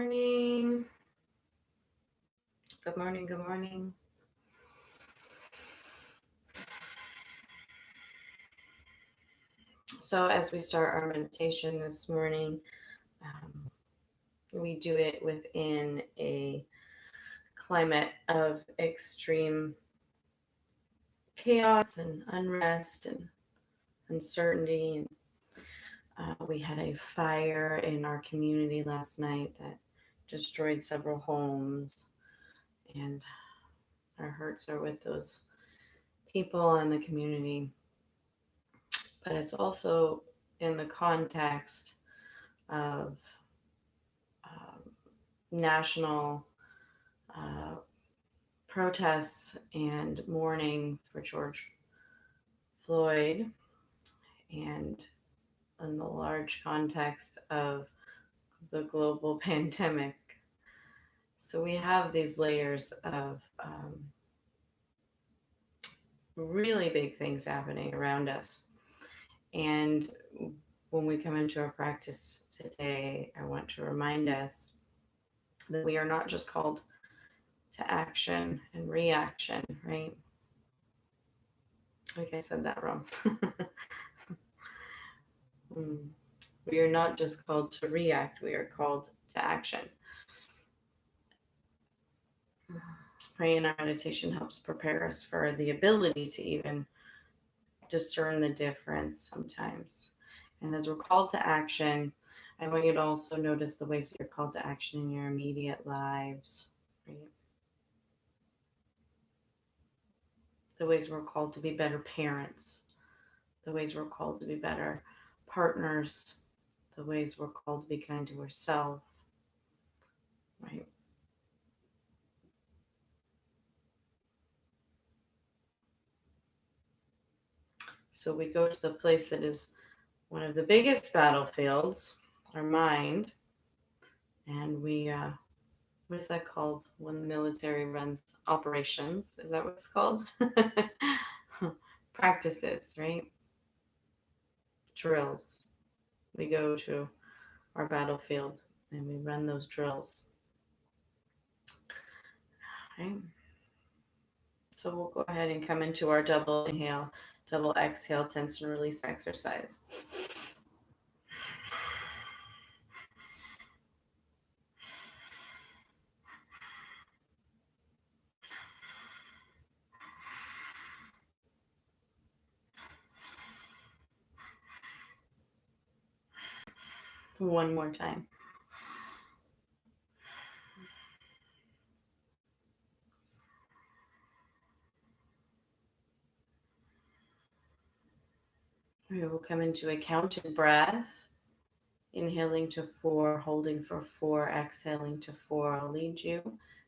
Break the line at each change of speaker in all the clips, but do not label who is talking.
morning. Good morning. Good morning. So, as we start our meditation this morning, we do it within a climate of extreme chaos and unrest and uncertainty. And we had a fire in our community last night that destroyed several homes, and our hearts are with those people in the community. But it's also in the context of national uh, protests and mourning for George Floyd, and in the large context of the global pandemic. So we have these layers of really big things happening around us. And when we come into our practice today, I want to remind us that we are not just called to action and reaction, right? Like I said that wrong. We are not just called to react, we are called to action. Praying our meditation helps prepare us for the ability to even discern the difference sometimes. And as we're called to action, I want you to also notice the ways that you're called to action in your immediate lives, right? The ways we're called to be better parents, the ways we're called to be better partners, the ways we're called to be kind to ourselves, right? So we go to the place that is one of the biggest battlefields, our mind, and we, what is that called when the military runs operations? Is that what it's called? Practices, right? Drills. We go to our battlefield and we run those drills. Right? So we'll go ahead and come into our double inhale, double exhale, tense and release exercise. One more time. We will come into a counted breath. Inhaling to 4, holding for 4, exhaling to 4. I'll lead you.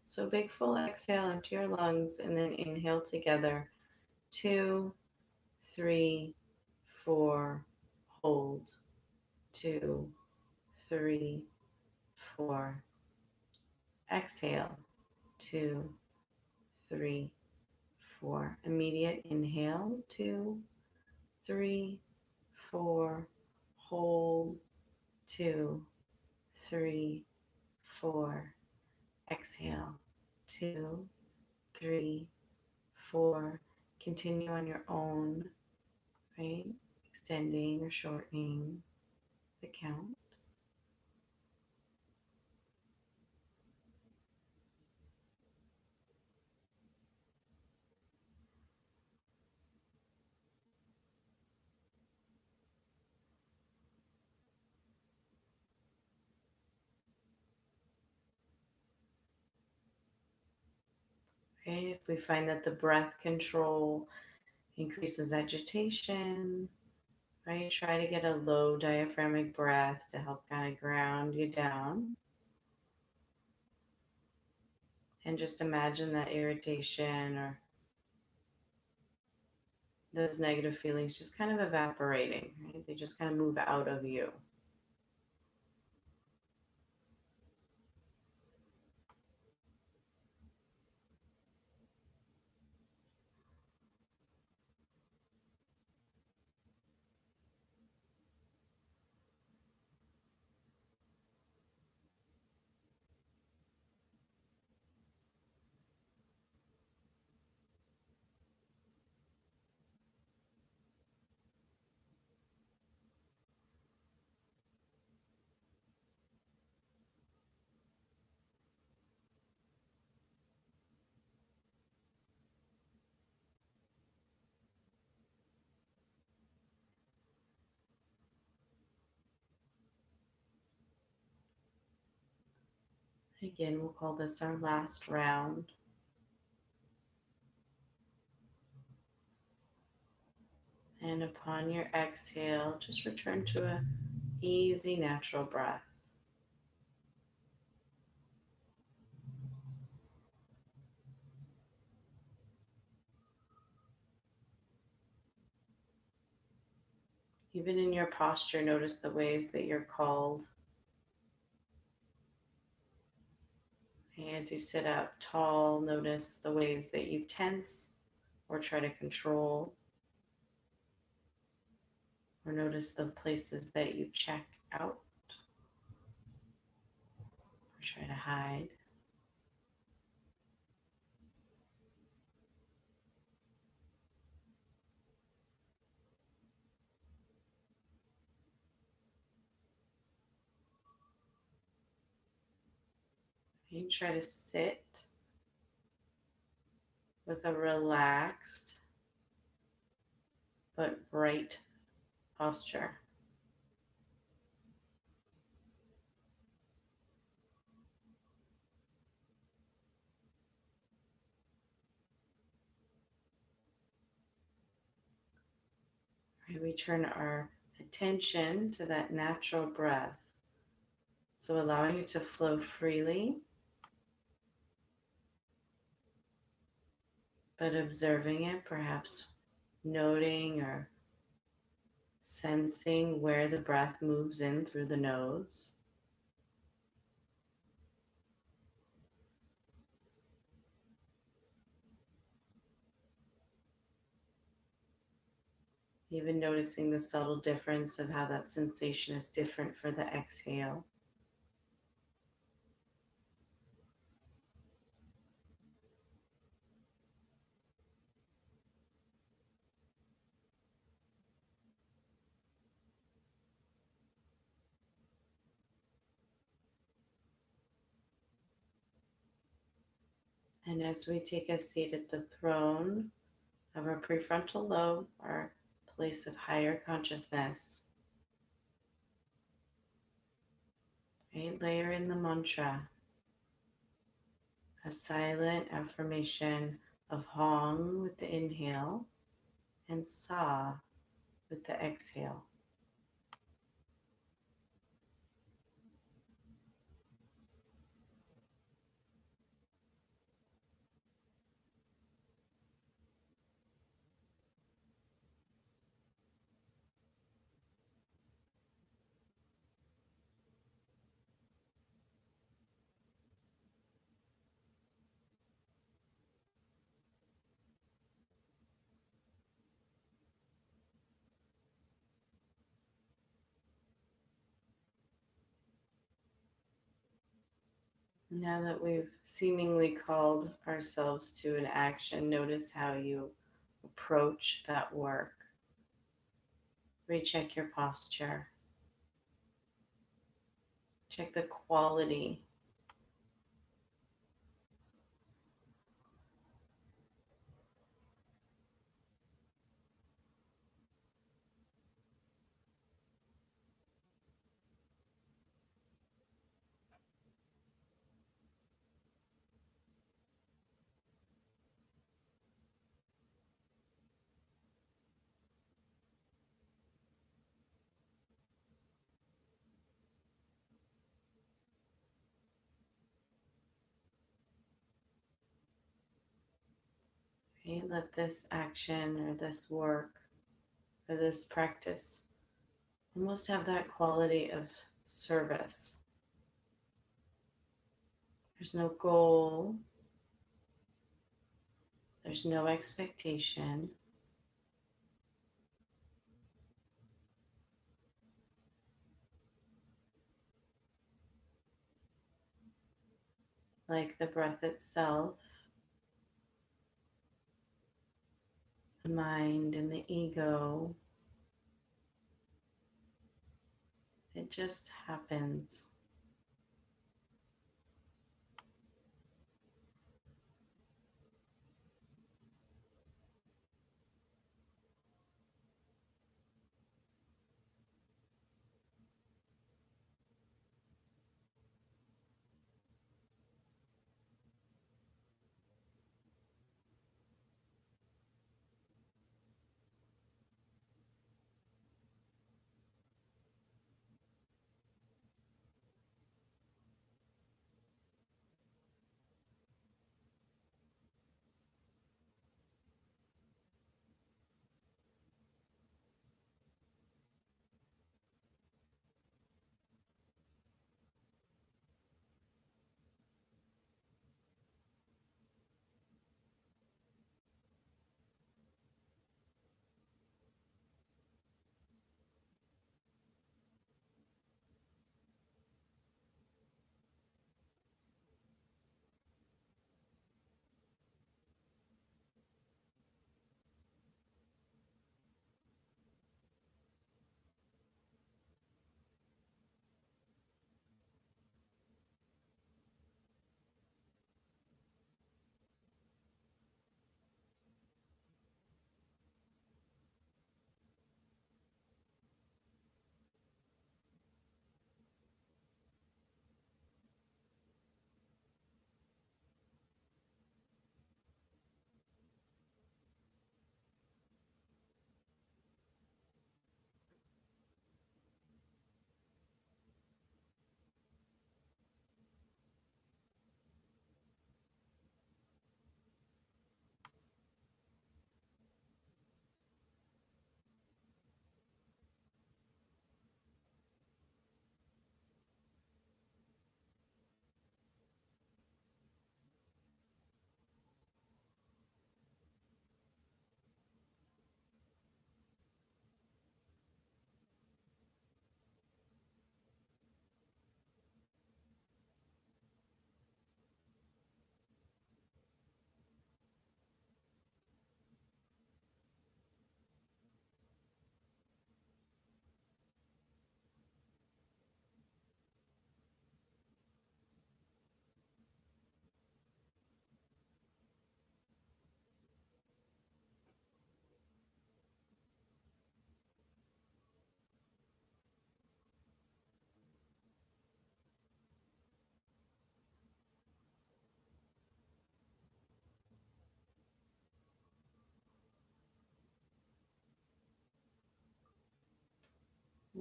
So big full exhale into your lungs and then inhale together. 2, 3, 4, hold. 2, 3, 4. Exhale. 2, 3, 4. Immediate inhale. 2, 3, 4. Hold. 2, 3, 4. Exhale. 2, 3, 4. Continue on your own, right? Extending or shortening the count. Right? If we find that the breath control increases agitation, right? Try to get a low diaphragmatic breath to help kind of ground you down. And just imagine that irritation or those negative feelings just kind of evaporating, right? They just kind of move out of you. Again, we'll call this our last round. And upon your exhale, just return to an easy, natural breath. Even in your posture, notice the ways that you're called. As you sit up tall, notice the ways that you tense or try to control, or notice the places that you check out or try to hide. You try to sit with a relaxed but bright posture. We turn our attention to that natural breath. So allowing it to flow freely, but observing it, perhaps noting or sensing where the breath moves in through the nose. Even noticing the subtle difference of how that sensation is different for the exhale. And as we take a seat at the throne of our prefrontal lobe, our place of higher consciousness, right, layer in the mantra, a silent affirmation of Hong with the inhale and Sa with the exhale. Now that we've seemingly called ourselves to an action, notice how you approach that work. Recheck your posture. Check the quality. Okay, let this action or this work or this practice almost have that quality of service. There's no goal, there's no expectation. Like the breath itself, the mind and the ego, it just happens.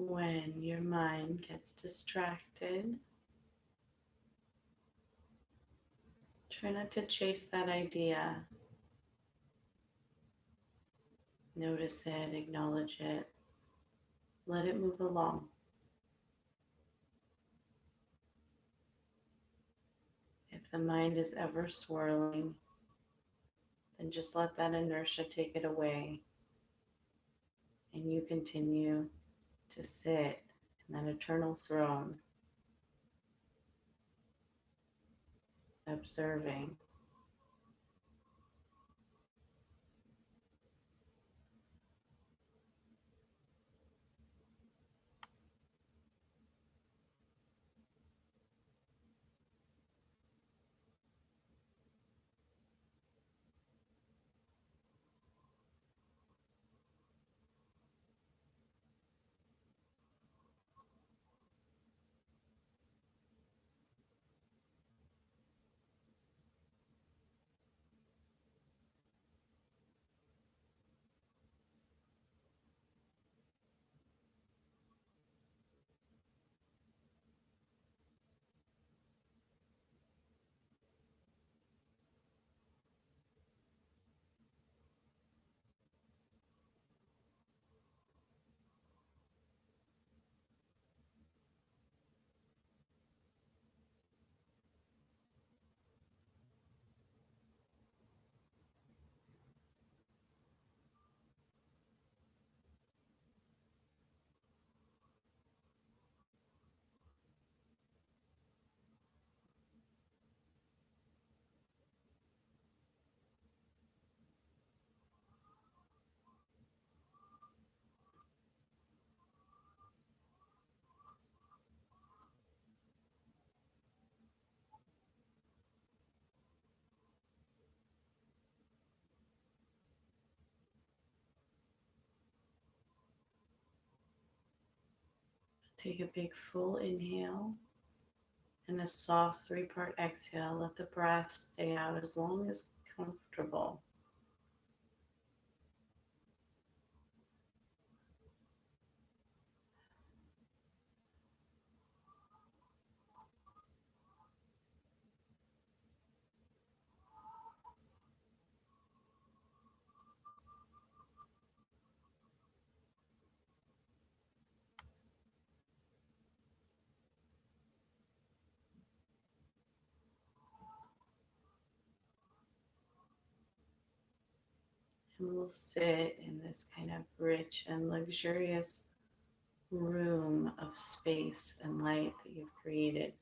When your mind gets distracted, try not to chase that idea. Notice it, acknowledge it, let it move along. If the mind is ever swirling, then just let that inertia take it away, and you continue to sit in that eternal throne, observing. Take a big full inhale and a soft 3-part exhale. Let the breath stay out as long as comfortable. And we'll sit in this kind of rich and luxurious room of space and light that you've created.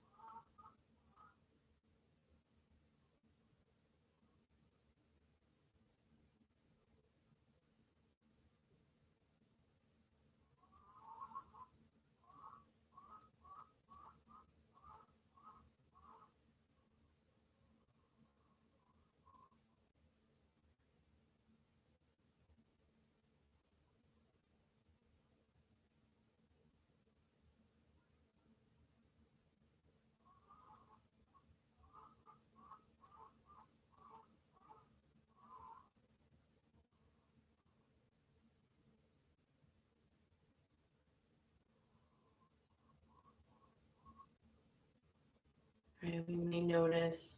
Right, we may notice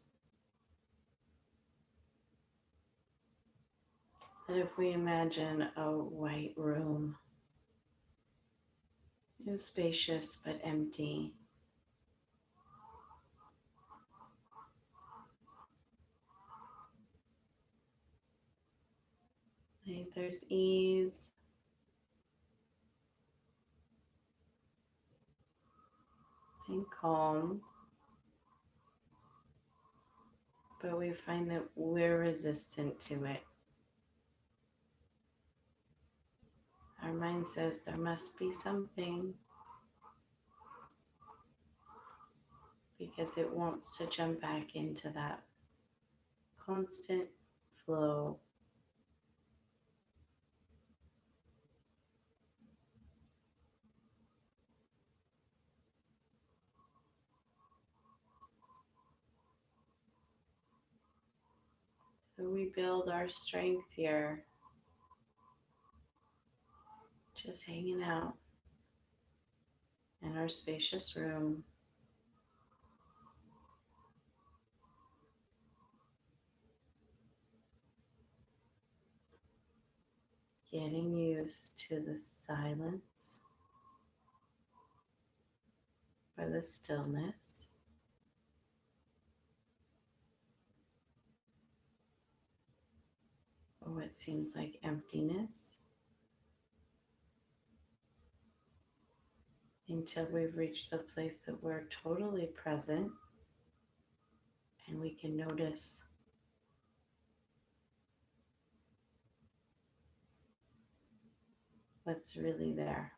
that if we imagine a white room, it was spacious but empty. Right, there's ease and calm, but we find that we're resistant to it. Our mind says there must be something because it wants to jump back into that constant flow. So we build our strength here, just hanging out. our spacious room. Getting used to the silence or the stillness. Or what seems like emptiness until we've reached the place that we're totally present and we can notice what's really there.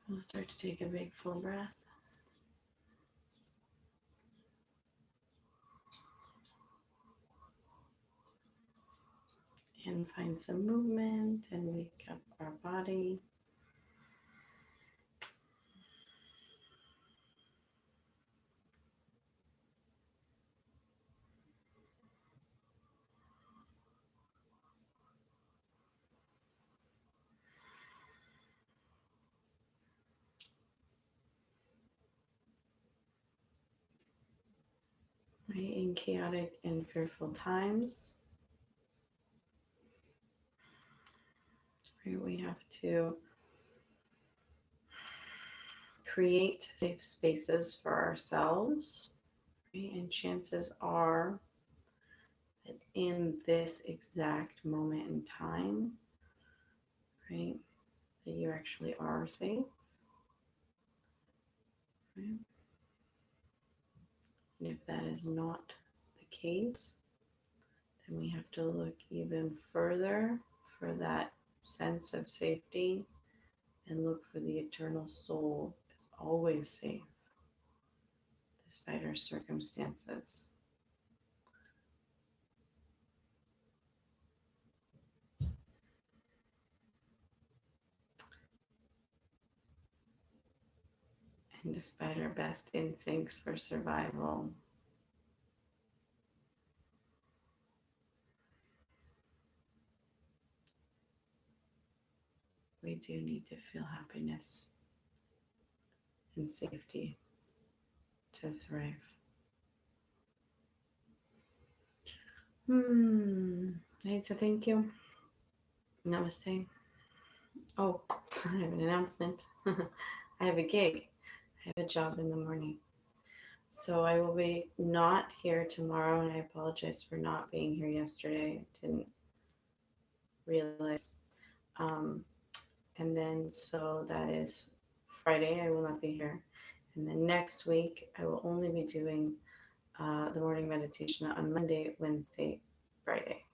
We'll start to take a big full breath. And find some movement and wake up our body. Right, in chaotic and fearful times, right, we have to create safe spaces for ourselves. Right? And chances are that in this exact moment in time, right, that you actually are safe. Right? And if that is not the case, then we have to look even further for that sense of safety and look for the eternal soul is always safe despite our circumstances. And despite our best instincts for survival, we do need to feel happiness and safety to thrive. Right, so thank you. Namaste. Oh, I have an announcement. I have a gig. I have a job in the morning. So I will be not here tomorrow, and I apologize for not being here yesterday. I didn't realize. Um, and then, so that is Friday, I will not be here. And then next week, I will only be doing the morning meditation on Monday, Wednesday, Friday.